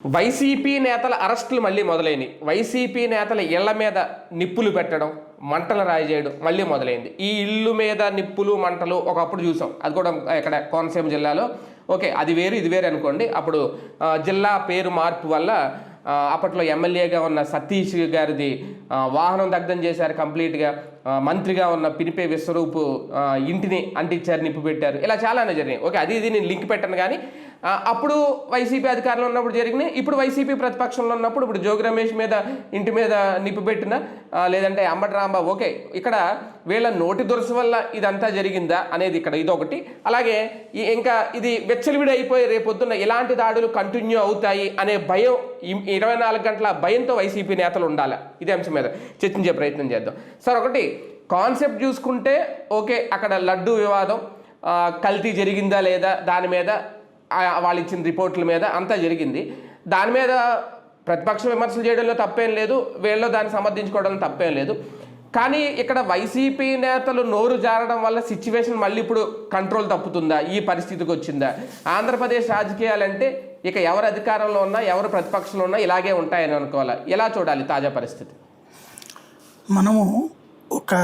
YCP నేతల అరెస్టులు మళ్ళీ మొదలైనవి. వైసీపీ నేతల ఇళ్ల మీద నిప్పులు పెట్టడం, మంటలు రాయజేయడం మళ్ళీ మొదలైంది. ఈ ఇల్లు మీద నిప్పులు మంటలు ఒకప్పుడు చూసాం, అది కూడా ఇక్కడ కోనసీమ జిల్లాలో. ఓకే, అది వేరు ఇది వేరు అనుకోండి. అప్పుడు జిల్లా పేరు మార్పు వల్ల అప్పట్లో ఎమ్మెల్యేగా ఉన్న సతీష్ గారిది వాహనం దగ్ధం చేశారు కంప్లీట్గా. మంత్రిగా ఉన్న పినిపే విశ్వరూపు ఇంటిని అంటించారు, నిప్పు పెట్టారు. ఇలా చాలానే జరిగినాయి. ఓకే, అది ఇది నేను లింక్ పెట్టను. కానీ అప్పుడు వైసీపీ అధికారంలో ఉన్నప్పుడు జరిగినాయి. ఇప్పుడు వైసీపీ ప్రతిపక్షంలో ఉన్నప్పుడు ఇప్పుడు జోగి రమేష్ మీద ఇంటి మీద నిప్పు పెట్టిన, లేదంటే అంబటి రాంబాబు. ఓకే, ఇక్కడ వీళ్ళ నోటి దురస వల్ల ఇదంతా జరిగిందా అనేది ఇక్కడ ఇదొకటి. అలాగే ఇంకా ఇది వెచ్చలివిడి అయిపోయి రేపొద్దున్న ఇలాంటి దాడులు కంటిన్యూ అవుతాయి అనే భయం, 24 గంటల భయంతో వైసీపీ నేతలు ఉండాలి. ఇదే అంశం మీద చర్చించే ప్రయత్నం చేద్దాం. సార్, ఒకటి కాన్సెప్ట్ చూసుకుంటే ఓకే, అక్కడ లడ్డు వివాదం కల్తీ జరిగిందా లేదా దాని మీద వాళ్ళు ఇచ్చిన రిపోర్ట్ల మీద అంతా జరిగింది. దాని మీద ప్రతిపక్ష విమర్శలు చేయడంలో తప్పేం లేదు, వీళ్ళలో దాన్ని సమర్థించుకోవడంలో తప్పేం లేదు. కానీ ఇక్కడ వైసీపీ నేతలు నోరు జారడం వల్ల సిచ్యువేషన్ మళ్ళీ ఇప్పుడు కంట్రోల్ తప్పుతుందా, ఈ పరిస్థితికి వచ్చిందా? ఆంధ్రప్రదేశ్ రాజకీయాలంటే ఇక ఎవరు అధికారంలో ఉన్నా ఎవరు ప్రతిపక్షంలో ఉన్నా ఇలాగే ఉంటాయని అనుకోవాలి. ఎలా చూడాలి తాజా పరిస్థితి? మనము ఒక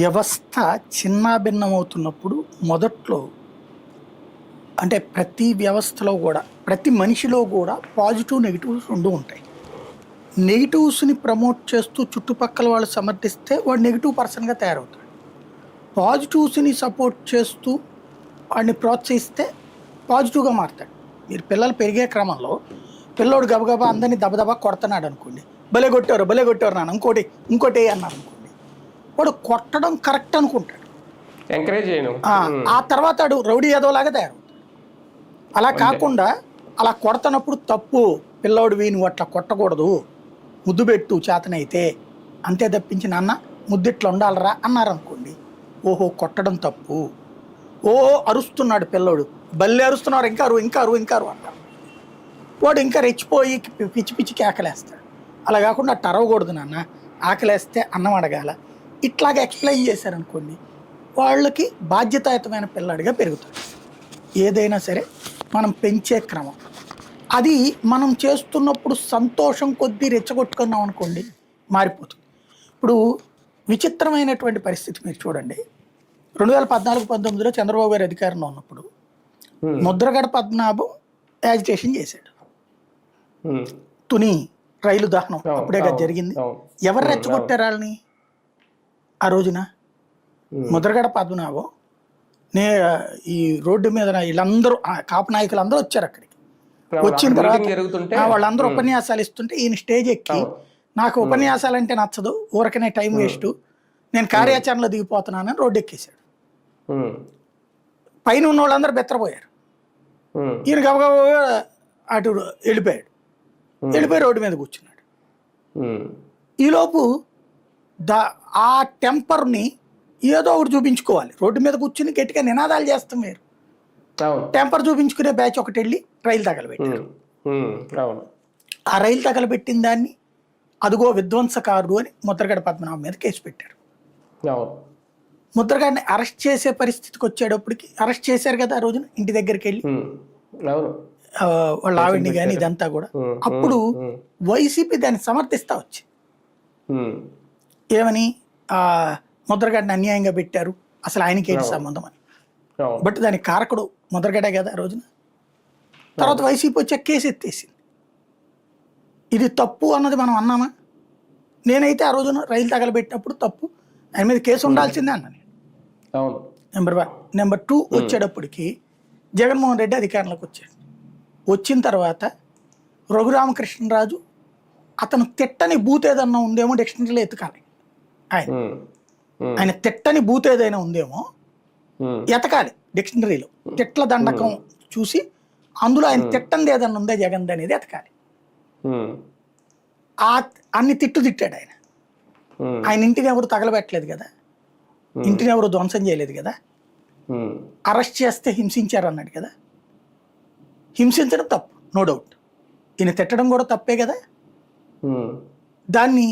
వ్యవస్థ చిన్నాభిన్నమవుతున్నప్పుడు మొదట్లో అంటే ప్రతి వ్యవస్థలో కూడా ప్రతి మనిషిలో కూడా పాజిటివ్ నెగిటివ్స్ రెండు ఉంటాయి. నెగిటివ్స్ని ప్రమోట్ చేస్తూ చుట్టుపక్కల వాళ్ళు సమర్థిస్తే వాడు నెగిటివ్ పర్సన్గా తయారవుతాడు. పాజిటివ్స్ని సపోర్ట్ చేస్తూ వాడిని ప్రోత్సహిస్తే పాజిటివ్గా మారుతాడు. మీరు పిల్లలు పెరిగే క్రమంలో పిల్లోడు గబగబా అందరినీ దబదబా కొడుతున్నాడు అనుకోండి, భలే కొట్టారు నాన్న, ఇంకోటి అన్నారు అనుకోండి, వాడు కొట్టడం కరెక్ట్ అనుకుంటాడు. ఎంకరేజ్ చేయను. ఆ తర్వాత వాడు రౌడీ ఏదోలాగా తయారవుతాడు. అలా కాకుండా అలా కొడుతున్నప్పుడు తప్పు, పిల్లోడు వీని అట్లా కొట్టకూడదు, ముద్దు పెట్టు చేతనైతే, అంతే తప్పించి నాన్న ముద్దిట్లా ఉండాలరా అన్నారు అనుకోండి, ఓహో కొట్టడం తప్పు, ఓహో అరుస్తున్నాడు పిల్లోడు, బల్లె అరుస్తున్నారు, ఇంకా అరు అంటారు. వాడు ఇంకా రెచ్చిపోయి పిచ్చి కేకలేస్తాడు. అలా కాకుండా అట్ట అరవకూడదు నాన్న, ఆకలేస్తే అన్నం అడగాల, ఇట్లాగా ఎక్స్ప్లెయిన్ చేశారనుకోండి, వాళ్ళకి బాధ్యతాయుతమైన పిల్లాడిగా పెరుగుతాడు. ఏదైనా సరే మనం పెంచే క్రమం అది మనం చేస్తున్నప్పుడు సంతోషం కొద్దీ రెచ్చగొట్టుకున్నాం అనుకోండి, మారిపోతుంది. ఇప్పుడు విచిత్రమైనటువంటి పరిస్థితి మీరు చూడండి. 2014-19లో చంద్రబాబు గారు అధికారంలో ఉన్నప్పుడు ముద్రగడ పద్మనాభం యాజిటేషన్ చేశాడు. తుని రైలు దహనం అప్పుడే కదా జరిగింది. ఎవరు రెచ్చగొట్టారు వాళ్ళని ఆ రోజున? ముద్రగడ పద్మనాభం ఈ రోడ్డు మీద వీళ్ళందరూ కాపు నాయకులు అందరూ వచ్చారు అక్కడికి. వచ్చిన తర్వాత వాళ్ళందరూ ఉపన్యాసాలు ఇస్తుంటే ఈయన స్టేజ్ ఎక్కి, నాకు ఉపన్యాసాలు అంటే నచ్చదు, ఊరకనే టైం వేస్ట్, నేను కార్యాచరణలో దిగిపోతున్నానని రోడ్డు ఎక్కేశాడు. పైన ఉన్న వాళ్ళందరూ బెత్తరపోయారు. ఈయన గబగబా అటు వెళ్ళిపోయి రోడ్డు మీద కూర్చున్నాడు. ఈలోపు ఆ టెంపర్ని ఏదో ఒకటి చూపించుకోవాలి. రోడ్డు మీద కూర్చుని గట్టిగా నినాదాలు చేస్తాం వేరు, టెంపర్ చూపించుకునే బ్యాచ్ ఒకటి వెళ్ళి రైలు తగలబెట్టారు. ఆ రైలు తగలబెట్టిన దాన్ని అదిగో విధ్వంసకారుడు అని ముద్రగడ పద్మనాభం మీద కేసు పెట్టారు. ముద్రగడని అరెస్ట్ చేసే పరిస్థితికి వచ్చేటప్పటికి, అరెస్ట్ చేశారు కదా ఆ రోజున, ఇంటి దగ్గరికి వెళ్ళి వాళ్ళ ఆవిడ్ని కానీ ఇదంతా కూడా. అప్పుడు వైసీపీ దాన్ని సమర్థిస్తా వచ్చింది. ఏమని? ముద్రగడని అన్యాయంగా పెట్టారు, అసలు ఆయనకి ఏంటి సంబంధం అని. బట్ దానికి కారకుడు ముద్రగడే కదా ఆ రోజున. తర్వాత వైసీపీ వచ్చే కేసు ఎత్తేసింది. ఇది తప్పు అన్నది మనం అన్నామా? నేనైతే ఆ రోజున రైలు తగలబెట్టినప్పుడు తప్పు, ఆయన మీద కేసు ఉండాల్సిందే అన్నా నేను. నెంబర్ 1. నెంబర్ 2 వచ్చేటప్పటికి జగన్మోహన్ రెడ్డి అధికారంలోకి వచ్చాడు. వచ్చిన తర్వాత రఘురామకృష్ణరాజు అతను తిట్టని బూత్ ఏదన్నా ఉందేమో డిక్షనరీలో ఎతకాలి. ఆయన తిట్టని బూత్ ఏదైనా ఉందేమో ఎతకాలి డిక్షనరీలో. తిట్ల దండకం చూసి అందులో ఆయన తిట్టంది ఏదన్నా ఉందా జగన్ అనేది ఎతకాలి. అన్ని తిట్టాడు ఆయన. ఆయన ఇంటిని ఎవరు తగలబెట్టలేదు కదా, ఇంటిని ఎవరు ధ్వంసం చేయలేదు కదా, అరెస్ట్ చేస్తే హింసించారు అన్నాడు కదా. హింసించడం తప్పు, నో డౌట్. ఈయన తిట్టడం కూడా తప్పే కదా. దాన్ని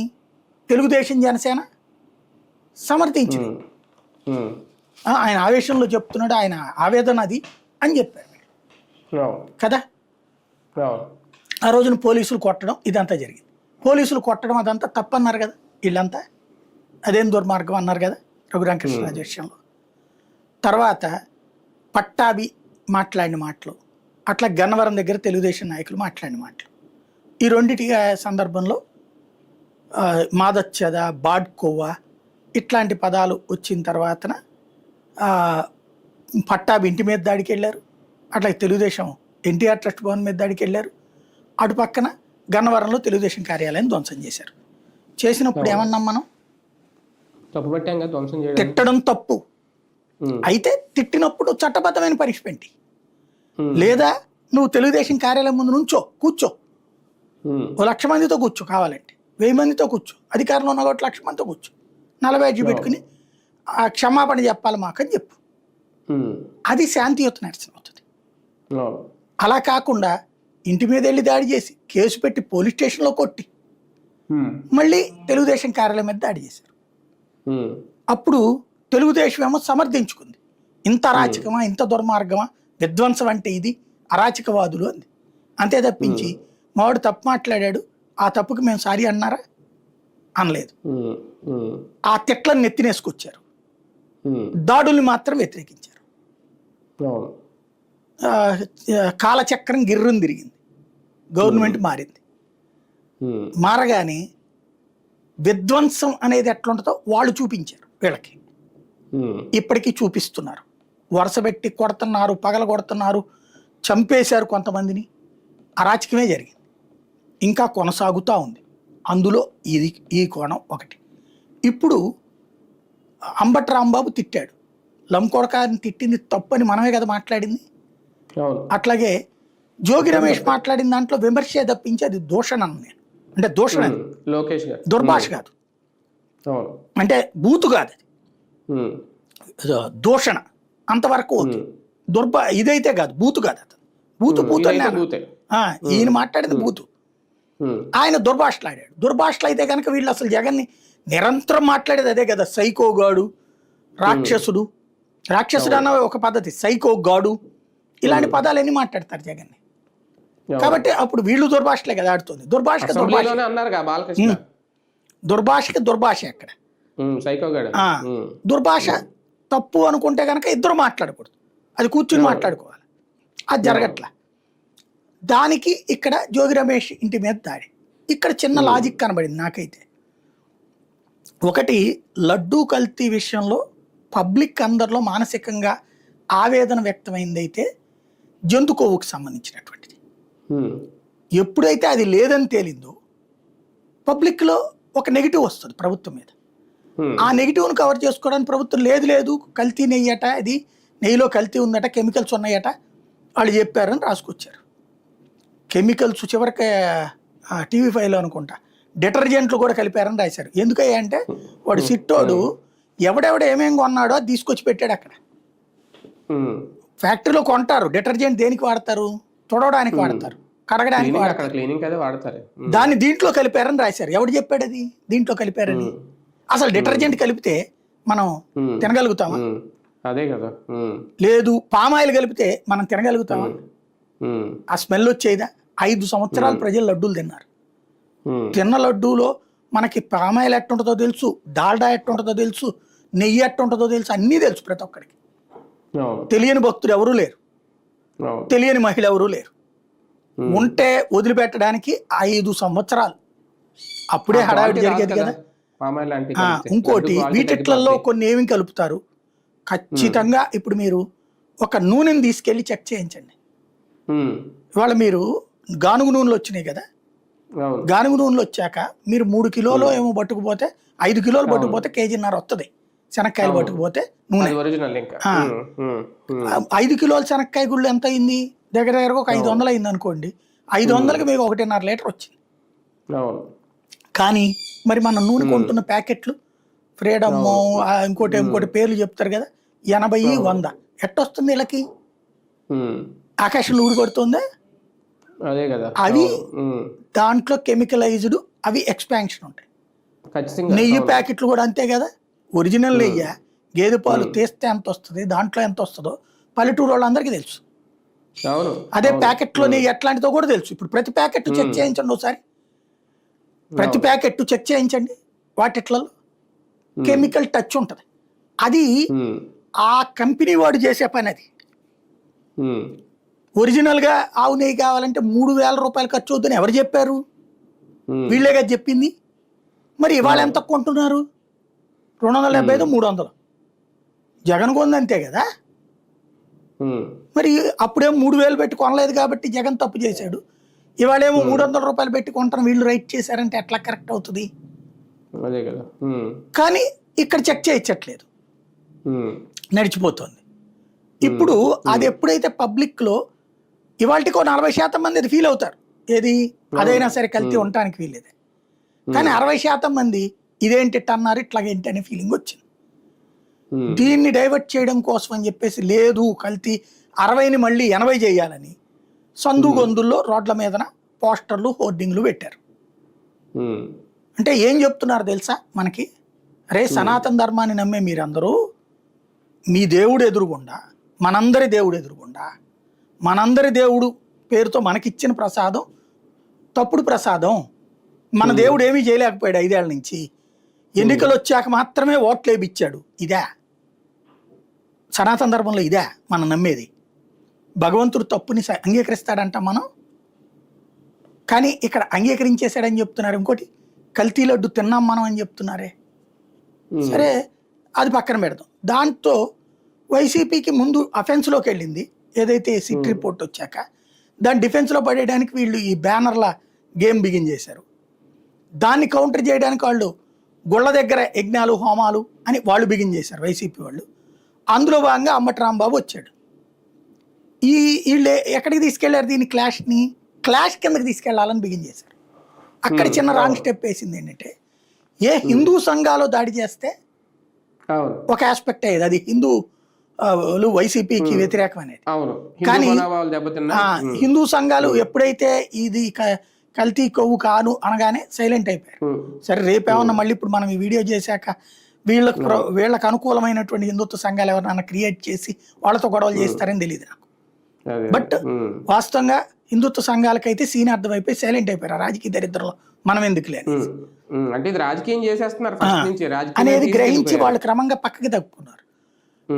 తెలుగుదేశం జనసేన సమర్థించింది. ఆయన ఆవేశంలో చెప్తున్నాడు, ఆయన ఆవేదన అది అని చెప్పారు కదా. ఆ రోజున పోలీసులు కొట్టడం ఇదంతా జరిగింది. పోలీసులు కొట్టడం అదంతా తప్పన్నారు కదా వీళ్ళంతా, అదేం దుర్మార్గం అన్నారు కదా రఘురామకృష్ణరాజు విషయంలో. తర్వాత పట్టాభి మాట్లాడిన మాటలు, అట్లా గన్నవరం దగ్గర తెలుగుదేశం నాయకులు మాట్లాడిన మాటలు, ఈ రెండిటి సందర్భంలో మాదచ్చద, బాడ్కోవా ఇట్లాంటి పదాలు వచ్చిన తర్వాతన పట్టాభి ఇంటి మీద దాడికి వెళ్ళారు, అట్లాగే తెలుగుదేశం ఎన్టీఆర్ ట్రస్ట్ భవన్ మీద దాడికి వెళ్ళారు, అటు పక్కన గన్నవరంలో తెలుగుదేశం కార్యాలయం ధ్వంసం చేశారు. చేసినప్పుడు ఏమన్నాం మనం, తిట్టడం తప్పు అయితే తిట్టినప్పుడు చట్టబద్ధమైన పనిష్మెంట్, లేదా నువ్వు తెలుగుదేశం కార్యాలయం ముందు నుంచో కూర్చో, 1,00,000 మందితో కూర్చో, కావాలంటే 1000 మందితో కూర్చో, అధికారంలో ఉన్న 1,00,000 మందితో కూర్చో, 40 పెట్టుకుని క్షమాపణ చెప్పాలి మాకని చెప్పు, అది శాంతియుత నిరసన అవుతుంది. అలా కాకుండా ఇంటి మీద వెళ్ళి దాడి చేసి కేసు పెట్టి పోలీస్ స్టేషన్లో కొట్టి మళ్ళీ తెలుగుదేశం కార్యాలయం మీద దాడి చేశారు. అప్పుడు తెలుగుదేశం ఏమో సమర్థించుకుంది, ఇంత అరాచకమా, ఇంత దుర్మార్గమా, విధ్వంసం అంటే ఇది, అరాచకవాదులు అంది. అంతే తప్పించి మావాడు తప్పు మాట్లాడాడు, ఆ తప్పుకి మేము సారీ అన్నారా, అనలేదు. ఆ తిట్లను నెత్తినేసుకొచ్చారు, దాడుల్ని మాత్రం వ్యతిరేకించారు. కాలచక్రం గిర్రం తిరిగింది, గవర్నమెంట్ మారింది. మారగానే విధ్వంసం అనేది ఎట్లుంటుందో వాళ్ళు చూపించారు, వీళ్ళకి ఇప్పటికీ చూపిస్తున్నారు. వరుసపెట్టి కొడుతున్నారు, పగల కొడుతున్నారు, చంపేశారు కొంతమందిని, అరాచకమే జరిగింది, ఇంకా కొనసాగుతూ ఉంది. అందులో ఇది ఈ కోణం ఒకటి. ఇప్పుడు అంబటి రాంబాబు తిట్టాడు, లంకొడకాన్ని తిట్టింది తప్పని మనమే కదా మాట్లాడింది. అట్లాగే జోగి రమేష్ మాట్లాడిన దాంట్లో విమర్శ తప్పించి అది దూషణ నేను, అంటే దూషణ లోకేష్ గారు దుర్భాష కాదు, అంటే బూతు కాదు, అది దూషణ అంతవరకు ఇదైతే కాదు, బూతు కాదు, అతను బూతు ఈయన మాట్లాడింది బూతు, ఆయన దుర్భాషలాడాడు. దుర్భాషలు అయితే కనుక వీళ్ళు అసలు జగన్ని నిరంతరం మాట్లాడేది అదే కదా, సైకోగాడు, రాక్షసుడు అన్న ఒక పద్ధతి, సైకోగాడు, ఇలాంటి పదాలన్నీ మాట్లాడతారు జగన్ని. కాబట్టి అప్పుడు వీళ్ళు దుర్భాషలే కదా ఆడుతుంది. దుర్భాషకి దుర్భాష అక్కడ, దుర్భాష తప్పు అనుకుంటే కనుక ఇద్దరు మాట్లాడకూడదు, అది కూర్చుని మాట్లాడుకోవాలి, అది జరగట్లా. దానికి ఇక్కడ జోగి రమేష్ ఇంటి మీద దాడి. ఇక్కడ చిన్న లాజిక్ కనబడింది నాకైతే. ఒకటి, లడ్డూ కల్తీ విషయంలో పబ్లిక్ అందరిలో మానసికంగా ఆవేదన వ్యక్తమైందైతే జంతు కొవ్వుకు సంబంధించినటువంటిది. ఎప్పుడైతే అది లేదని తేలిందో పబ్లిక్లో ఒక నెగిటివ్ వస్తుంది ప్రభుత్వం మీద. ఆ నెగిటివ్ను కవర్ చేసుకోవడానికి ప్రభుత్వం లేదు కల్తీ నెయ్యట, ఇది నెయ్యిలో కల్తీ ఉందట, కెమికల్స్ ఉన్నాయట, వాళ్ళు చెప్పారని రాసుకొచ్చారు. కెమికల్స్ చివరికి TV5లో అనుకుంటా డిటర్జెంట్లు కూడా కలిపారని రాశారు. ఎందుకయ్యా అంటే వాడు సిట్టోడు ఎవడెవడ ఏమేమి కొన్నాడో అది తీసుకొచ్చి పెట్టాడు అక్కడ. ఫ్యాక్టరీలో కొంటారు డిటర్జెంట్, దేనికి వాడతారు, తుడవడానికి వాడతారు, కడగడానికి వాడతారు, దాన్ని దీంట్లో కలిపారని రాశారు. ఎవడు చెప్పాడు అది దీంట్లో కలిపారని? అసలు డిటర్జెంట్ కలిపితే మనం తినగలుగుతామా? అదే కదా. లేదు, పామాయిల్ కలిపితే మనం తినగలుగుతామా? ఆ స్మెల్ వచ్చేదా? 5 సంవత్సరాలు ప్రజలు లడ్డూలు తిన్నారు. తిన్న లడ్డూలో మనకి పామాయిల్ ఎట్టుంటుందో తెలుసు, డాల్డా ఎట్టుంటుందో తెలుసు, నెయ్యి ఎట్టుంటుందో తెలుసు, అన్నీ తెలుసు ప్రతి ఒక్కరికి. తెలియని భక్తులు ఎవరూ లేరు, తెలియని మహిళ ఎవరూ లేరు. ఉంటే వదిలిపెట్టడానికి 5 సంవత్సరాలు, అప్పుడే హడావిడి జరిగేది కదా. ఇంకోటి, వీటిట్లలో కొన్ని ఏమి కలుపుతారు ఖచ్చితంగా. ఇప్పుడు మీరు ఒక నూనెని తీసుకెళ్ళి చెక్ చేయించండి. ఇవాళ మీరు గానుగు నూనెలు వచ్చినాయి కదా, గానుగు నూనెలు వచ్చాక మీరు 3 కిలోలు ఏమో పట్టుకుపోతే, 5 కిలోలు పట్టుకుపోతే 1.5 కేజీ వస్తుంది. శనక్కాయలు పట్టుకుపోతే నూనె 5 కిలోల శనక్కాయ గుళ్ళు ఎంత అయింది? దగ్గర ఒక 500 అయింది అనుకోండి. 500కి మీకు 1.5 లీటర్ వచ్చింది. కానీ మరి మన నూనె కొంటున్న ప్యాకెట్లు ఫ్రీడమ్ ఇంకోటి పేర్లు చెప్తారు కదా, 80, 100 ఎట్టొస్తుంది వీళ్ళకి? ఆకాశంలో ఊడి కొడుతుందా? అదే కదా. అవి దాంట్లో కెమికలైజ్డ్, అవి ఎక్స్పాన్షన్ ఉంటాయి. నెయ్యి ప్యాకెట్లు కూడా అంతే కదా. ఒరిజినల్ నెయ్యి గేదె పాలు తీస్తే ఎంత వస్తుంది, దాంట్లో ఎంత వస్తుందో పల్లెటూరు వాళ్ళందరికీ తెలుసు. అవును. అదే ప్యాకెట్లోని ఎట్లాంటిదో కూడా తెలుసు. ఇప్పుడు ప్రతి ప్యాకెట్ చెక్ చేయించండి ఒకసారి, ప్రతి ప్యాకెట్ చెక్ చేయించండి. వాటిట్లలో కెమికల్ టచ్ ఉంటుంది. అది ఆ కంపెనీ వాడు చేసే పని. అది ఒరిజినల్గా ఆవు నెయ్యి కావాలంటే 3,000 రూపాయలు ఖర్చు అవుతుందని ఎవరు చెప్పారు? వీళ్ళే కదా చెప్పింది. మరి ఇవాళ ఎంత కొంటున్నారు? 275, 300. జగన్ కొంది అంతే కదా. మరి అప్పుడేమో 3,000 పెట్టి కొనలేదు కాబట్టి జగన్ తప్పు చేశాడు. ఇవాళేమో 300 రూపాయలు పెట్టి కొంటాను వీళ్ళు రైట్ చేశారంటే ఎట్లా కరెక్ట్ అవుతుంది? అదే కదా. కానీ ఇక్కడ చెక్ చేయించట్లేదు, నడిచిపోతుంది. ఇప్పుడు అది ఎప్పుడైతే పబ్లిక్లో ఇవాళకో 40% మంది అది ఫీల్ అవుతారు. ఏది అదైనా సరే కల్తీ ఉండటానికి వీల్లేదే. కానీ 60% మంది ఇదేంటి అన్నారు, ఇట్లాగేంటి అనే ఫీలింగ్ వచ్చింది. దీన్ని డైవర్ట్ చేయడం కోసం అని చెప్పేసి లేదు కల్తీ 60ని మళ్ళీ 80 చేయాలని సందు గొంతుల్లో రోడ్ల మీదన పోస్టర్లు, హోర్డింగ్లు పెట్టారు. అంటే ఏం చెప్తున్నారు తెలుసా మనకి? అరే సనాతన ధర్మాన్ని నమ్మే మీరందరూ మీ దేవుడు ఎదురుగుండా, మనందరి దేవుడు ఎదురుగుండా, మనందరి దేవుడు పేరుతో మనకిచ్చిన ప్రసాదం తప్పుడు ప్రసాదం. మన దేవుడు ఏమీ చేయలేకపోయాడు 5 ఏళ్ల నుంచి. ఎన్నికలు వచ్చాక మాత్రమే ఓట్లు వేయించాడు. ఇదే సనాతన ధర్మంలో, ఇదే మనం నమ్మేది. భగవంతుడు తప్పుని అంగీకరిస్తాడంట మనం, కానీ ఇక్కడ అంగీకరించేశాడని చెప్తున్నారు. ఇంకోటి కల్తీ లడ్డు తిన్నాం మనం అని చెప్తున్నారే. సరే అది పక్కన పెడదాం. దాంతో వైసీపీకి ముందు అఫెన్స్లోకి వెళ్ళింది. ఏదైతే సిట్ రిపోర్ట్ వచ్చాక దాన్ని డిఫెన్స్లో పడేయడానికి వీళ్ళు ఈ బ్యానర్ల గేమ్ బిగిన్ చేశారు. దాన్ని కౌంటర్ చేయడానికి వాళ్ళు గుళ్ళ దగ్గర యజ్ఞాలు, హోమాలు అని వాళ్ళు బిగిన్ చేశారు వైసీపీ వాళ్ళు. అందులో భాగంగా అంబటి రాంబాబు వచ్చాడు. వీళ్ళు ఎక్కడికి తీసుకెళ్లారు దీన్ని? క్లాష్ కిందకి తీసుకెళ్లాలని బిగిన్ చేశారు. అక్కడ చిన్న రాంగ్ స్టెప్ వేసింది ఏంటంటే, ఏ హిందూ సంఘాలు దాడి చేస్తే ఒక ఆస్పెక్ట్ అయ్యేది, అది హిందూ వైసీపీకి వ్యతిరేకం అనేది. కానీ హిందూ సంఘాలు ఎప్పుడైతే ఇది కల్తీ కొవ్వు కాను అనగానే సైలెంట్ అయిపోయారు. సరే రేపేమన్నా మళ్ళీ ఇప్పుడు మనం ఈ వీడియో చేశాక వీళ్ళకు అనుకూలమైనటువంటి హిందుత్వ సంఘాలు ఎవరైనా క్రియేట్ చేసి వాళ్ళతో గొడవలు చేస్తారని తెలియదు నాకు. బట్ వాస్తవంగా హిందుత్వ సంఘాలకైతే సీన్ అర్థమైపోయి సైలెంట్ అయిపోయారు. రాజకీయ దరిద్రంలో మనం ఎందుకు లేదు అనేది గ్రహించి వాళ్ళు క్రమంగా పక్కకి తప్పుకున్నారు.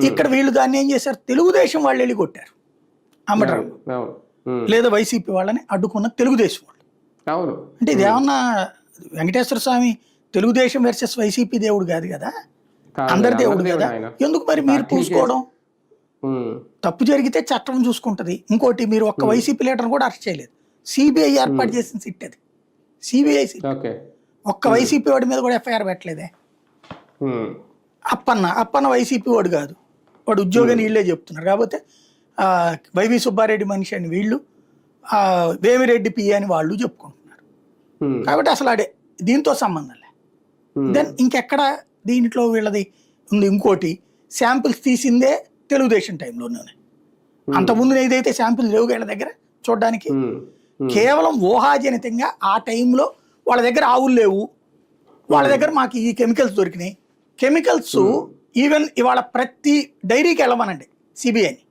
ఇక్కడ వీళ్ళు దాన్ని ఏం చేశారు? తెలుగుదేశం వాళ్ళు వెళ్ళి కొట్టారు అంబటరావు, లేదా వైసీపీ వాళ్ళని అడ్డుకున్న తెలుగుదేశం వాళ్ళు. అంటే ఇది ఏమన్నా వెంకటేశ్వర స్వామి తెలుగుదేశం వర్సెస్ వైసీపీ దేవుడు కాదు కదా, అందరి దేవుడు కదా. ఎందుకు మరి మీరు పూసుకోవడం? తప్పు జరిగితే చట్టం చూసుకుంటది. ఇంకోటి, మీరు ఒక్క వైసీపీ లీడర్ కూడా అరెస్ట్ చేయలేదు. సిబిఐ ఏర్పాటు చేసిన సిట్ అది, సిబిఐ సిట్. ఒక్క వైసీపీ వాడి మీద కూడా ఎఫ్ఐఆర్ పెట్టలేదే. అప్పన్న వైసీపీ వాడు కాదు, వాడు ఉద్యోగాన్ని వీళ్ళే చెప్తున్నారు. కాకపోతే వైవి సుబ్బారెడ్డి మనిషి అని వీళ్ళు, వేమిరెడ్డి పిఏ అని వాళ్ళు చెప్పుకుంటున్నారు. కాబట్టి అసలు అడే దీంతో సంబంధం లే. దెన్ ఇంకెక్కడ దీంట్లో వీళ్ళది ఉంది? ఇంకోటి, శాంపిల్స్ తీసిందే తెలుగుదేశం టైంలోనే. అంతకుముందు ఏదైతే శాంపిల్స్ లేవు వీళ్ళ దగ్గర చూడడానికి, కేవలం ఊహాజనితంగా ఆ టైంలో వాళ్ళ దగ్గర ఆవులు లేవు, వాళ్ళ దగ్గర మాకు ఈ కెమికల్స్ దొరికినాయి. కెమికల్స్ ఈవెన్ ఇవాళ ప్రతి డైరీకి వెళ్ళమనండి సిబిఐని,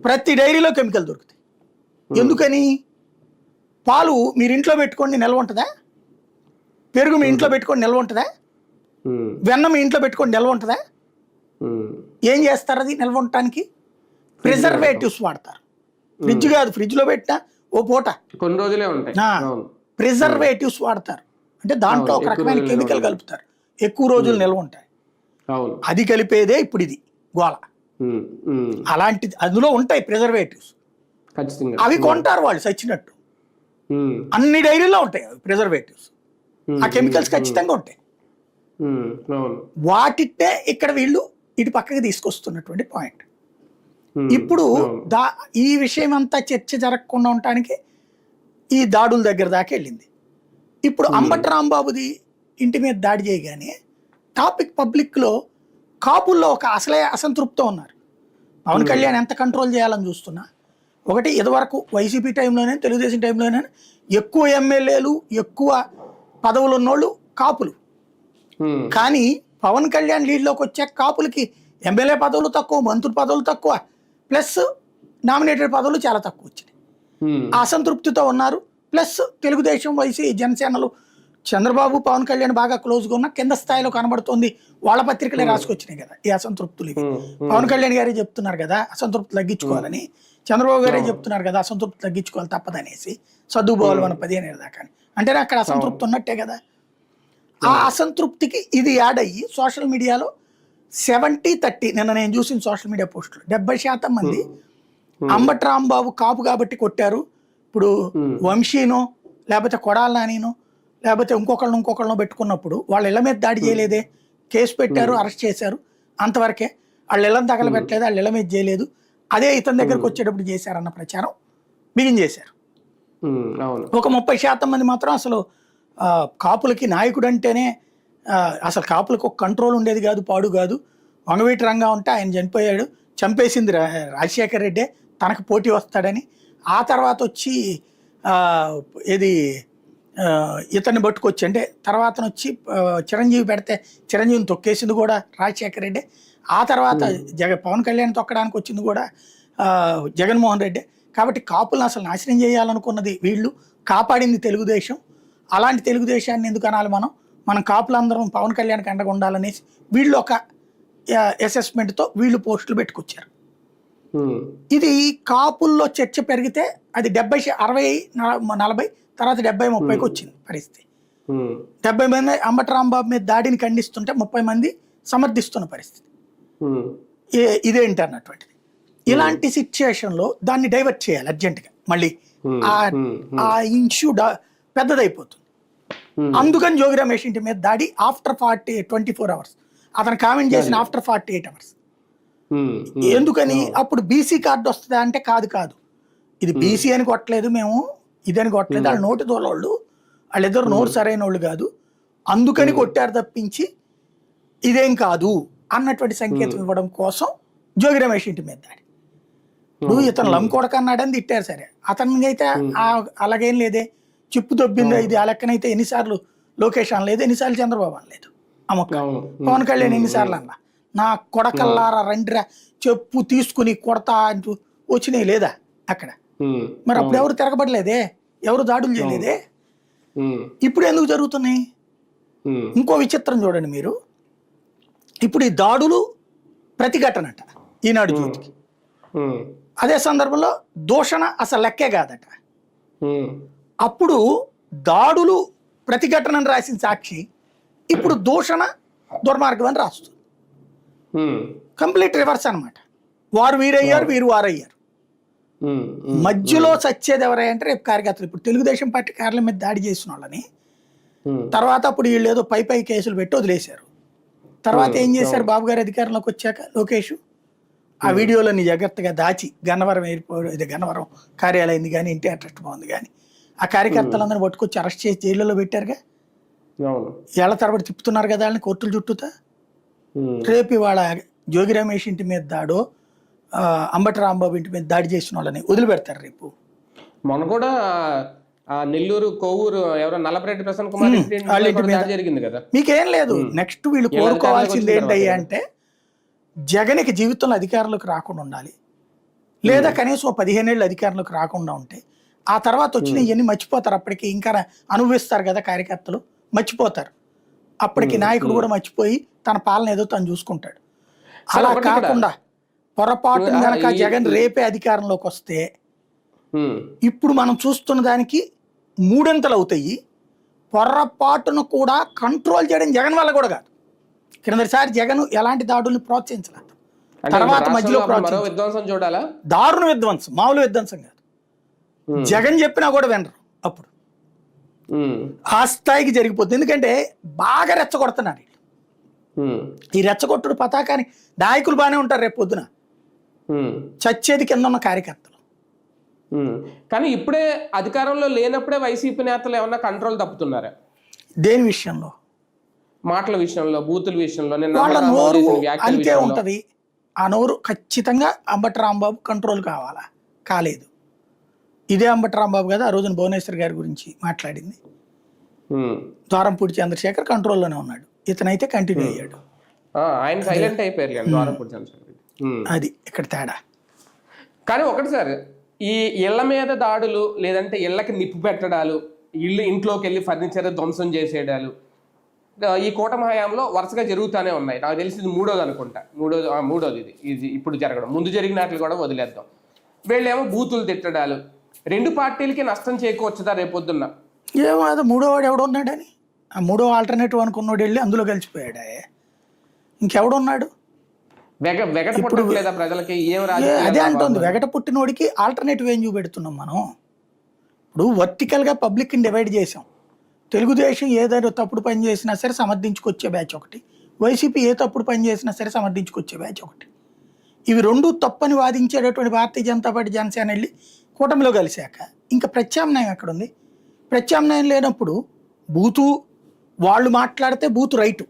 ప్రతి డైరీలో కెమికల్ దొరుకుతాయి. ఎందుకని? పాలు మీరు ఇంట్లో పెట్టుకోండి నిల్వ ఉంటుందా? పెరుగు మీ ఇంట్లో పెట్టుకోండి నిల్వ ఉంటుందా? వెన్న మీ ఇంట్లో పెట్టుకోండి నిల్వ ఉంటుందా? ఏం చేస్తారు అది నిల్వ ఉండటానికి? ప్రిజర్వేటివ్స్ వాడతారు. ఫ్రిడ్జ్ కాదు, ఫ్రిడ్జ్ లో పెట్టినా ఓ పూట కొన్ని రోజులే ఉంటాయి. ప్రిజర్వేటివ్స్ వాడతారు, అంటే దాంట్లో ఒక రకమైన కెమికల్ కలుపుతారు, ఎక్కువ రోజులు నిల్వ ఉంటాయి. అది కలిపేదే ఇప్పుడు ఇది గోళ. అలాంటిది అందులో ఉంటాయి ప్రిజర్వేటివ్స్, అవి కొంటారు వాళ్ళు చచ్చినట్టు. అన్ని డైరీలో ఉంటాయి ప్రిజర్వేటివ్స్, ఆ కెమికల్స్ ఖచ్చితంగా ఉంటాయి. వాటినే ఇక్కడ వీళ్ళు ఇటు పక్కకి తీసుకొస్తున్నటువంటి పాయింట్. ఇప్పుడు ఈ విషయం అంతా చర్చ జరగకుండా ఉండటానికి ఈ దాడుల దగ్గర దాకా వెళ్ళింది. ఇప్పుడు అంబటి రాంబాబుది ఇంటి మీద దాడి చేయగానే టాపిక్ పబ్లిక్లో కాపుల్లో ఒక అసంతృప్తితో ఉన్నారు. పవన్ కళ్యాణ్ ఎంత కంట్రోల్ చేయాలని చూస్తున్నా, ఒకటి ఇదివరకు వైసీపీ టైంలోనే తెలుగుదేశం టైంలోనే ఎక్కువ ఎమ్మెల్యేలు ఎక్కువ పదవులు ఉన్నోళ్ళు కాపులు. కానీ పవన్ కళ్యాణ్ లీడ్లోకి వచ్చే కాపులకి ఎమ్మెల్యే పదవులు తక్కువ, మంత్రి పదవులు తక్కువ, ప్లస్ నామినేటెడ్ పదవులు చాలా తక్కువ వచ్చినాయి. ఆ అసంతృప్తితో ఉన్నారు. ప్లస్ తెలుగుదేశం వైసీ జనసేనలు చంద్రబాబు పవన్ కళ్యాణ్ బాగా క్లోజ్గా ఉన్న కింద స్థాయిలో కనబడుతుంది. వాళ్ళ పత్రికలే రాసుకొచ్చినాయి కదా ఈ అసంతృప్తులు. పవన్ కళ్యాణ్ గారే చెప్తున్నారు కదా అసంతృప్తి తగ్గించుకోవాలని, చంద్రబాబు గారే చెప్తున్నారు కదా అసంతృప్తి తగ్గించుకోవాలి తప్పదనేసి, సర్దుపోవాలి మన 15 ఏళ్ళ దాకా. అంటే అక్కడ అసంతృప్తి ఉన్నట్టే కదా. ఆ అసంతృప్తికి ఇది యాడ్ అయ్యి సోషల్ మీడియాలో 70-30 నిన్న నేను చూసిన సోషల్ మీడియా పోస్టులు 70% మంది అంబటి రాంబాబు కాపు కాబట్టి కొట్టారు, ఇప్పుడు వంశీనో లేకపోతే కొడాల నానినో లేకపోతే ఇంకొకళ్ళనో పెట్టుకున్నప్పుడు వాళ్ళ ఇళ్ల మీద దాడి చేయలేదే, కేసు పెట్టారు, అరెస్ట్ చేశారు, అంతవరకే. వాళ్ళ ఇళ్ళని తగలబెట్టలేదు, వాళ్ళ ఇళ్ల మీద చేయలేదు, అదే ఇతని దగ్గరకు వచ్చేటప్పుడు చేశారన్న ప్రచారం బిగించేశారు. ఒక 30% మంది మాత్రం అసలు కాపులకి నాయకుడు అంటేనే అసలు కాపులకు ఒక కంట్రోల్ ఉండేది కాదు, పాడు కాదు, వంగవీటి రంగా ఉంటే ఆయన చనిపోయాడు, చంపేసింది రాజశేఖర్ రెడ్డే, తనకు పోటీ వస్తాడని. ఆ తర్వాత వచ్చి ఇది ఇతన్ని పట్టుకొచ్చి అంటే తర్వాత వచ్చి చిరంజీవి పెడితే చిరంజీవిని తొక్కేసింది కూడా రాజశేఖర్ రెడ్డి. ఆ తర్వాత పవన్ కళ్యాణ్ తొక్కడానికి వచ్చింది కూడా జగన్మోహన్ రెడ్డి. కాబట్టి కాపులను అసలు నాశనం చేయాలనుకున్నది వీళ్ళు, కాపాడింది తెలుగుదేశం. అలాంటి తెలుగుదేశాన్ని ఎందుకు అనాలి మనం కాపులందరం పవన్ కళ్యాణ్కి అండగా ఉండాలనేసి వీళ్ళు ఒక అసెస్మెంట్తో వీళ్ళు పోస్టులు పెట్టుకొచ్చారు. ఇది కాపుల్లో చర్చ పెరిగితే అది 60-40 తర్వాత 70-30కి వచ్చింది పరిస్థితి. 70 మంది అంబటి రాంబాబు మీద దాడిని ఖండిస్తుంటే 30 మంది సమర్థిస్తున్న పరిస్థితి. ఇదేంటి అన్నటువంటిది. ఇలాంటి సిచ్యుయేషన్లో దాన్ని డైవర్ట్ చేయాలి అర్జెంటుగా. మళ్ళీ ఆ ఇష్యూ పెద్దదైపోతుంది. అందుకని జోగి రమేష్ ఇంటి మీద దాడి ఆఫ్టర్ 24 hours, అతను కామెంట్ చేసిన ఆఫ్టర్ 48 hours. ఎందుకని అప్పుడు బీసీ కార్డు వస్తుందా అంటే కాదు, ఇది బీసీ అని కొట్టలేదు మేము, ఇదని కొట్టలేదు, వాళ్ళ నోటి తోలోళ్ళు, వాళ్ళిద్దరు నోరు సరైన వాళ్ళు కాదు, అందుకని కొట్టారు తప్పించి ఇదేం కాదు అన్నటువంటి సంకేతం ఇవ్వడం కోసం జోగి రమేష్ ఇంటి మీద దాడి. ఇప్పుడు ఇతను లంకొడకన్నాడని తిట్టారు, సరే అతనికి అయితే అలాగేం లేదే, చిప్పు దొబ్బిందా ఇది, ఆ లెక్కనైతే ఎన్నిసార్లు లోకేష్ అనలేదు, ఎన్నిసార్లు చంద్రబాబు అనలేదు, పవన్ కళ్యాణ్ ఎన్నిసార్లు అన్నా నా కొడకల్లారా రండిరా చెప్పు తీసుకుని కొడతా అంటూ వచ్చినాయి లేదా అక్కడ. మరి అప్పుడు ఎవరు తిరగబడలేదే, ఎవరు దాడులు చేయలేదే, ఇప్పుడు ఎందుకు జరుగుతున్నాయి? ఇంకో విచిత్రం చూడండి మీరు, ఇప్పుడు ఈ దాడులు ప్రతిఘటనట ఈనాడు జ్యోతికి, అదే సందర్భంలో దూషణ అసలు లెక్కే కాదట. అప్పుడు దాడులు ప్రతిఘటనని రాసిన సాక్షి ఇప్పుడు దూషణ దుర్మార్గం అని రాస్తుంది. కంప్లీట్ రివర్స్ అనమాట. వారు వీరయ్యారు, వీరు వారయ్యారు. మధ్యలో సచ్చేది ఎవరంటే రేపు కార్యకర్తలు. ఇప్పుడు తెలుగుదేశం పార్టీ కార్యాలయం మీద దాడి చేసిన వాళ్ళని తర్వాత అప్పుడు వీళ్ళు ఏదో పై కేసులు పెట్టి వదిలేశారు. తర్వాత ఏం చేశారు, బాబు గారు అధికారంలోకి వచ్చాక లోకేష్ ఆ వీడియోలన్నీ జాగ్రత్తగా దాచి గన్నవరం ఎయిర్పోర్ట్, ఇది గన్నవరం కార్యాలయం కానీ ఎన్టీఆర్ ట్రస్ట్ బాగుంది కానీ ఆ కార్యకర్తలందరినీ పట్టుకొచ్చి అరెస్ట్ చేసి జైల్లో పెట్టారుగా. ఏళ్ల తరబడి తిప్పుతున్నారు కదా వాళ్ళని కోర్టుల చుట్టూతా. రేపు ఇవాళ జోగి రమేష్ ఇంటి మీద దాడో అంబటి రాంబాబు ఇంటి మీద దాడి చేసిన వాళ్ళని వదిలిపెడతారు రేపు. మొన్న కూడా నెల్లూరు కొవ్వూరు ఎవరో నల్లపరెడ్డి ప్రసన్న కుమార్ జరిగింది కదా. మీకేం లేదు, నెక్స్ట్ వీళ్ళు కోరుకోవాల్సింది ఏంటయ్యా అంటే జగన్కి జీవితంలో అధికారంలోకి రాకుండా ఉండాలి, లేదా కనీసం 15 ఏళ్ళు అధికారంలోకి రాకుండా ఉంటే ఆ తర్వాత వచ్చిన ఇవన్నీ మర్చిపోతారు. అప్పటికి ఇంకా అనుభవిస్తారు కదా కార్యకర్తలు, మర్చిపోతారు. అప్పటికి నాయకుడు కూడా మర్చిపోయి తన పాలన ఏదో తను చూసుకుంటాడు. అలా కాకుండా పొరపాటు కనుక జగన్ రేపే అధికారంలోకి వస్తే ఇప్పుడు మనం చూస్తున్న దానికి 3 అంతలు అవుతాయి. పొరపాటును కూడా కంట్రోల్ చేయడం జగన్ వల్ల కూడా కాదు. క్రిందసారి జగన్ ఎలాంటి దాడుల్ని ప్రోత్సహించలేదు, తర్వాత మధ్యలో చూడాలా దారుణ విధ్వంసం, మామూలు విధ్వంసం కాదు. జగన్ చెప్పినా కూడా వినరు. అప్పుడు ఆ స్థాయికి జరిగిపోతుంది. ఎందుకంటే బాగా రెచ్చగొడుతున్నారు వీళ్ళు. ఈ రెచ్చగొట్టుడు పతాకాన్ని నాయకులు బాగానే ఉంటారు, రేపు పొద్దున చచ్చేది కింద ఉన్న కార్యకర్తలు. కానీ ఇప్పుడే అధికారంలో లేనప్పుడే వైసీపీ నేతలు ఏమన్నా కంట్రోల్ తప్పుతున్నారా? దేని విషయంలో? మాటల విషయంలో, బూతుల విషయంలో. వాళ్ళ నోరు అంతే ఉంటది. ఆ నోరు ఖచ్చితంగా అంబటి రాంబాబు కంట్రోల్ కావాలా, కాలేదు. ఇదే అంబటి రాంబాబు కదా ఆ రోజున భువనేశ్వర్ గారి గురించి మాట్లాడింది. ద్వారంపూడి చంద్రశేఖర్ కంట్రోల్లోనే ఉన్నాడు, ఇతనైతే కంటిన్యూ అయ్యాడు. ఆయన సైలెంట్ అయిపోయారు. అది ఇక్కడ తేడా. కానీ ఒకటి సార్, ఈ ఇళ్ల మీద దాడులు లేదంటే ఇళ్ళకి నిప్పు పెట్టడాలు, ఇంట్లోకి వెళ్ళి ఫర్నిచర్ ధ్వంసం చేసేయడాలు ఈ కూటమి హయాంలో వరుసగా జరుగుతూనే ఉన్నాయి. నాకు తెలిసి ఇది మూడోది అనుకుంటా, మూడోది ఇది ఇప్పుడు జరగడం. ముందు జరిగినట్లు కూడా వదిలేద్దాం. వీళ్ళేమో బూతులు తిట్టడాలు, రెండు పార్టీలకి నష్టం చేకూర్చదా రేపొద్దున్న? ఏమో అది మూడో వాడు ఎవడున్నాడని, ఆ మూడో ఆల్టర్నేటివ్ అనుకున్నాడు వెళ్ళి అందులో కలిసిపోయాడా? ఇంకెవడున్నాడు? వెగట పుట్టట్లేదా ప్రజలకి? అదే అంటుంది, వెగట పుట్టినోడికి ఆల్టర్నేటివ్ ఏం చూపెడుతున్నాం మనం? ఇప్పుడు వర్టికల్గా పబ్లిక్ని డివైడ్ చేసాం. తెలుగుదేశం ఏదైనా తప్పుడు పని చేసినా సరే సమర్థించుకొచ్చే బ్యాచ్ ఒకటి, వైసీపీ ఏ తప్పుడు పని చేసినా సరే సమర్థించుకొచ్చే బ్యాచ్ ఒకటి. ఇవి రెండు తప్పని వాదించేటటువంటి భారతీయ జనతా పార్టీ జనసేన వెళ్ళి కూటమిలో కలిశాక ఇంకా ప్రత్యామ్నాయం ఎక్కడుంది? ప్రత్యామ్నాయం లేనప్పుడు బూతు వాళ్ళు మాట్లాడితే బూతు రైటు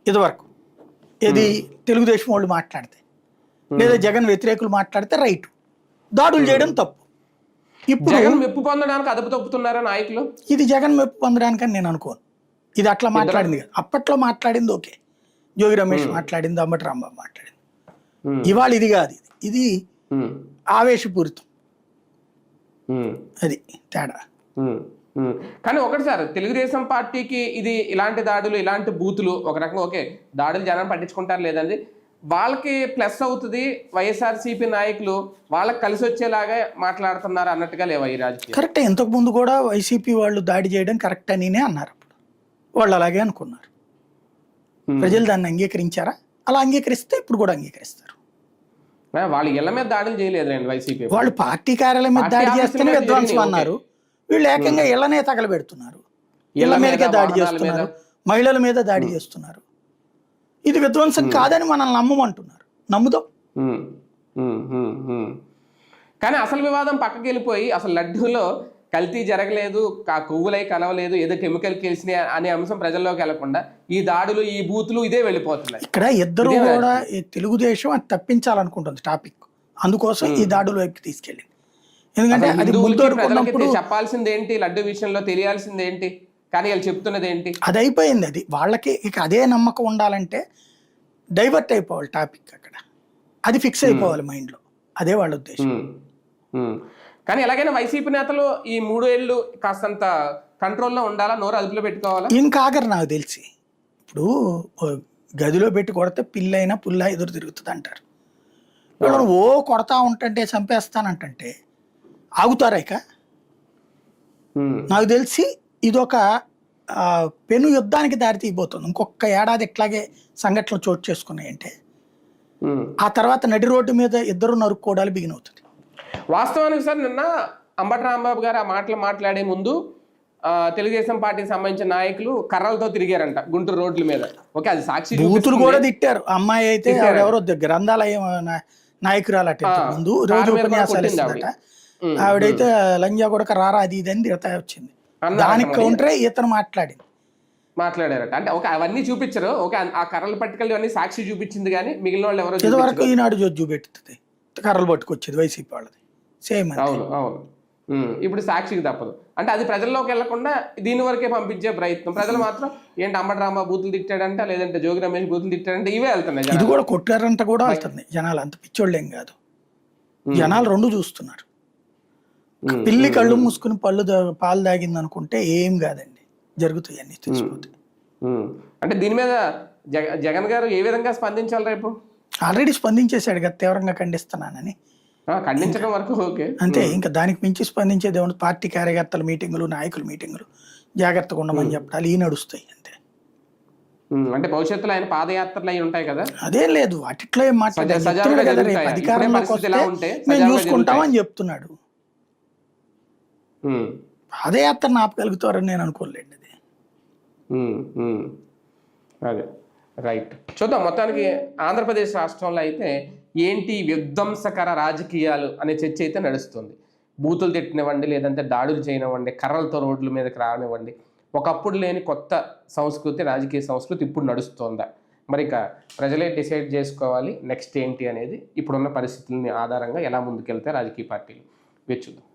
ఇదివరకు, ఇది తెలుగుదేశం వాళ్ళు మాట్లాడితే, లేదా జగన్ వ్యతిరేకులు మాట్లాడితే రైటు, దాడులు చేయడం తప్పు. ఇప్పుడు జగన్ మెప్పు పొందడానికి అదుపు తప్పుతున్నారా నాయకులు? ఇది జగన్ మెప్పు పొందడానికని నేను అనుకోను. ఇది అట్లా మాట్లాడింది కదా, అప్పట్లో మాట్లాడింది ఓకే, జోగి రమేష్ మాట్లాడింది, అంబటి రాంబాబు మాట్లాడింది. ఇవాళ ఇది కాదు, ఇది ఆవేశపూరితం, అది తేడా. కానీ ఒకటి సార్, తెలుగుదేశం పార్టీకి ఇది ఇలాంటి దాడులు ఇలాంటి బూతులు ఒక రకంగా ఓకే, దాడులు జనం పట్టించుకుంటారు లేదండి, వాళ్ళకి ప్లస్ అవుతుంది. వైఎస్ఆర్సీపీ నాయకులు వాళ్ళకి కలిసి వచ్చేలాగా మాట్లాడుతున్నారు అన్నట్టుగా లేవా ఈ రాజకీయం? కరెక్టే, ఇంతకు ముందు కూడా వైసీపీ వాళ్ళు దాడి చేయడం కరెక్ట్ అనినే అన్నారు. అప్పుడు వాళ్ళు అలాగే అనుకున్నారు, ప్రజలు దాన్ని అంగీకరించారా? అలా అంగీకరిస్తే ఇప్పుడు కూడా అంగీకరిస్తారు. వాళ్ళు ఇళ్ల మీద దాడులు చేయలేదండి వైసీపీ వాళ్ళు, పార్టీ కార్యాలయం మీద దాడి చేస్తేనే విధ్వంసం అన్నారు. వీళ్ళు ఏకంగా ఇళ్లనే తగలబెడుతున్నారు, ఇళ్ల మీదకే దాడి చేస్తున్నారు, మహిళల మీద దాడి చేస్తున్నారు. ఇది విధ్వంసం కాదని మనల్ని నమ్మమంటున్నారు, నమ్ముదాం. కానీ అసలు వివాదం పక్కకి వెళ్ళిపోయి అసలు లడ్డూలో కల్తీ జరగలేదు, కొవ్వులై కలవలేదు, ఏదో కెమికల్ కలిసినాయి అనే అంశం ప్రజల్లోకి వెళ్లకుండా ఈ దాడులు ఈ బూతులు ఇదే వెళ్ళిపోతున్నాయి. ఇక్కడ ఇద్దరు కూడా తెలుగుదేశం అది తప్పించాలనుకుంటుంది టాపిక్, అందుకోసం ఈ దాడుల వైపుకి తీసుకెళ్ళింది. ఎందుకంటే అది ప్రజలకి చెప్పాల్సింది ఏంటి, లడ్డు విషయంలో తెలియాల్సింది ఏంటి, కానీ వాళ్ళు చెప్తున్నది ఏంటి? అది అయిపోయింది. అది వాళ్ళకి ఇక అదే నమ్మకం ఉండాలంటే డైవర్ట్ అయిపోవాలి టాపిక్, అక్కడ అది ఫిక్స్ అయిపోవాలి మైండ్లో, అదే వాళ్ళ ఉద్దేశం. కానీ ఎలాగైనా వైసీపీ నేతలు ఈ 3 ఏళ్ళు కాస్తంత కంట్రోల్లో ఉండాలా, నోరు అదుపులో పెట్టుకోవాలా? ఇంకా ఆగరు నాకు తెలిసి. ఇప్పుడు గదిలో పెట్టి కొడితే పిల్లైనా పుల్ల ఎదురు తిరుగుతుంది అంటారు. వీళ్ళని ఓ కొడతా ఉంటుంటే చంపేస్తానంటే ఆగుతారా? ఇక నాకు తెలిసి ఇదొక పెను యుద్ధానికి దారి తీయబోతుంది. ఇంకొక ఏడాది ఇట్లాగే సంఘటనలు చోటు చేసుకున్నాయంటే ఆ తర్వాత నడి రోడ్డు మీద ఇద్దరు నరుక్కోవడాలు బిగిన్ అవుతుంది. వాస్తవానికి సార్, నిన్న అంబటి రాంబాబు గారు ఆ మాటలు మాట్లాడే ముందు తెలుగుదేశం పార్టీకి సంబంధించిన నాయకులు కర్రలతో తిరిగారంట గుంటూరు రోడ్ల మీద. ఓకే, అది సాక్షి బూతులు కూడా తిట్టారు. అమ్మాయి అయితే ఎవరో గ్రంథాలయం నాయకురాలట, ముందు రోజు ఉపన్యాసాలు ఇస్తుందట. ఆవిడైతే లంజా కూడా రారా అది ఇది అని తిడతా వచ్చింది. దానికి కౌంటరే ఇతను మాట్లాడారట. అంటే ఒక అవన్నీ చూపించరు, ఓకే, ఆ కర్రలు పట్టుకెళ్ళి అన్ని సాక్షి చూపించింది, కానీ మిగిలిన వాళ్ళు ఎవరో ఇదివరకు ఈనాడు చూపెట్టుతుంది, కర్రలు పట్టుకొచ్చేది వైసీపీ వాళ్ళది సేమ్. అవును అవును, ఇప్పుడు సాక్షికి తప్పదు. అంటే అది ప్రజల్లోకి వెళ్లకుండా దీని వరకే పంపించే ప్రయత్నం. ప్రజలు మాత్రం ఏంటి అంబటి రాంబాబు బూతులు తిట్టాడంట, లేదంటే జోగి రమేష్ బూతులు తిట్టాడంటే ఇవే వెళ్తున్నాయి. ఇది కూడా కొట్టారంట కూడా వెళ్తుంది. జనాలు అంత పిచ్చోళ్ళు ఏం కాదు, జనాలు రెండు చూస్తున్నారు. పిల్లి కళ్ళు మూసుకుని పాలు దాగింది అనుకుంటే ఏం కాదండి, జరుగుతాయి అన్ని తెలిసిపోతాయి. అంటే దీని మీద జగన్ గారు ఏ విధంగా స్పందించాలి రేపు? ఆల్రెడీ స్పందించేశాడు కదా, తీవ్రంగా ఖండిస్తున్నానని. ఖండించడం వరకు ఓకే, అంతే. ఇంకా దానికి మించి స్పందించేది ఏమన్నా? పార్టీ కార్యకర్తల మీటింగులు, నాయకుల మీటింగులు జాగ్రత్తగా ఉండమని చెప్పాలి, ఈ నడుస్తాయి అంతే. అంటే భవిష్యత్తులో ఆయన పాదయాత్రలు అయి ఉంటాయి కదా, అదేం లేదు. వాటిట్లో ఏం మాట్లాడారు కదా, రేపు అధికారంలోకి వస్తే మేము చూసుకుంటామని చెప్తున్నాడు. పాదయాత్రను ఆపగలుగుతారని నేను అనుకోలేండి. అదే రైట్. చూద్దాం. మొత్తానికి ఆంధ్రప్రదేశ్ రాష్ట్రంలో అయితే ఏంటి విధ్వంసకర రాజకీయాలు అనే చర్చ అయితే నడుస్తుంది. బూతులు తిట్టినవ్వండి, లేదంటే దాడులు చేయనివ్వండి, కర్రలతో రోడ్ల మీదకి రానివ్వండి, ఒకప్పుడు లేని కొత్త సంస్కృతి, రాజకీయ సంస్కృతి ఇప్పుడు నడుస్తోందా? మరి ఇక ప్రజలే డిసైడ్ చేసుకోవాలి నెక్స్ట్ ఏంటి అనేది. ఇప్పుడున్న పరిస్థితులని ఆధారంగా ఎలా ముందుకెళ్తే రాజకీయ పార్టీలు వేచి చూద్దాం.